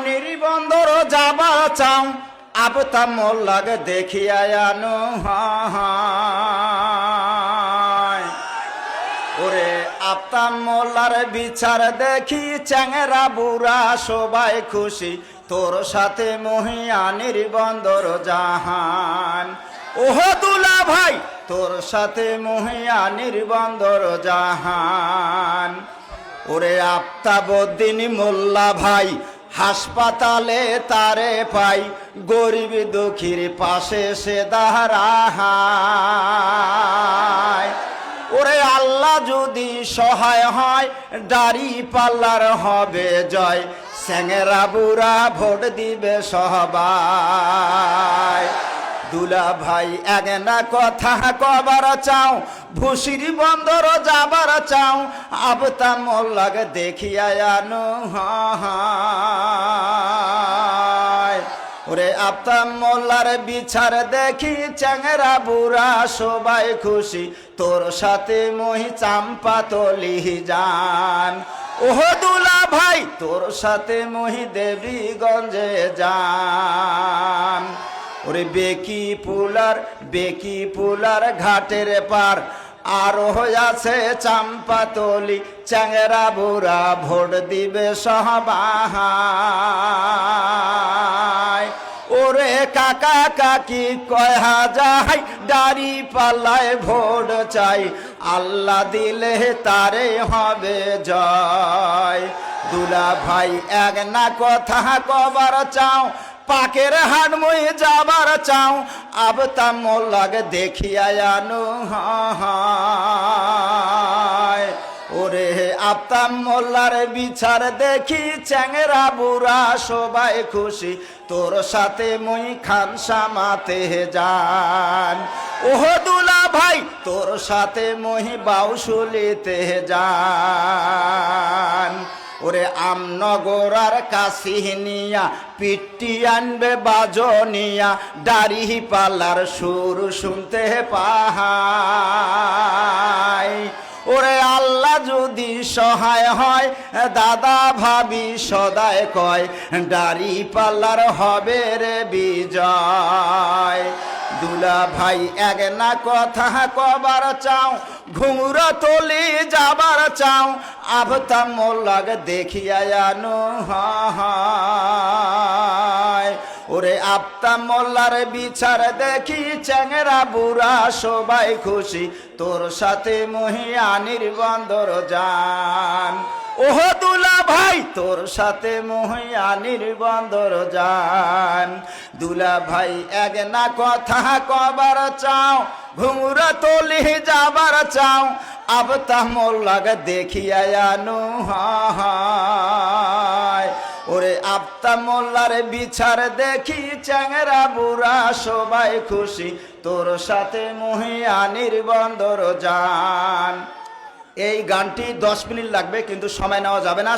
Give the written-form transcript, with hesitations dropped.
নির্বন্দর যাবার চাও আবতা মোল্লাকে দেখিয়া আনো ওরে আবতা মোল্লার বিচার দেখি চ্যাংরা বুড়া সবাই খুশি তোর সাথে মহিয়া নির্বন্দর জাহান ওহ দুলা ভাই তোর সাথে মহিয়া নির্বন্দর জাহান ওরে আফতাবউদ্দিন মোল্লা ভাই হাসপাতালে তারে পাই গরিব দুঃখীর পাশে সে দাঁড়ায় ওরে আল্লাহ যদি সহায় হয় দাড়ি পাল্লার হবে জয় চ্যাংরা বুড়া ভোট দিবে সবাই দুলা ভাই একনা কথা কবার চাও ভুসির বন্দর যাবার চাও আবতা মোল্লাকে দেখিয়া আনো ওরে আবতা মোল্লার বিচার দেখি চ্যাংরা বুড়া সবাই খুশি তোর সাথে মহি চাম্পা তলি যান ওহ দুলা ভাই তোর সাথে মহি দেবীগঞ্জে যান ওরে বেকি পুলার ঘাটের পার আরো আছে চাম্পাতলি চ্যাংরা বুড়া ভোট দিবে সবাই ওরে কাকা কাকি কয়া যায় দাড়ি পাল্লায় ভোট চাই আল্লাহ দিলে তারে হবে জয় দুলা ভাই এক না কথা কবার চাও পাকের হাট মই যাবার চাও আবতা মোল্লাকে দেখিয়া আনো ওরে আবতা মোল্লার বিচার দেখি চ্যাংরা বুড়া সবাই খুশি তোর সাথে মই খানসামাতে যান ওহ দুলা ভাই তোর সাথে মহি বাউসুলিতে যান ওরে আমনগর আর কাশিনিয়া পিটি আনবে বাজনিয়া দাড়ি পাল্লার সুর শুনতে পাহাই ওরে আল্লাহ যদি সহায় হয় দাদা ভাবি সদায় কয় দাড়ি পাল্লার হবে রে বিজয় দুলা ভাই এক না কথা কবার চাও ঘুঙুরা তলি যাবার চাও আবতা মোল্লাকে দেখিয়া আনো ওরে আবতা মোল্লার বিচার দেখি চ্যাংরা বুড়া সবাই খুশি তোর সাথে মহিয়া নির্বন্দর যান ওহ দুলা ভাই তোর সাথে মহিয়া নির্বন্দর যান দুলা ভাই এক না কথা কবার চাও ঘুঙুরা তলি যাবার চাও আবতা মোল্লাকে দেখিয়া আনো ওরে আবতা মোল্লার বিচার দেখি চ্যাংরা বুড়া সবাই খুশি তোর সাথে মহিয়া নির্বন্দর যান এই গানটি 10 মিনিট লাগবে কিন্তু সময় নেওয়া যাবে না।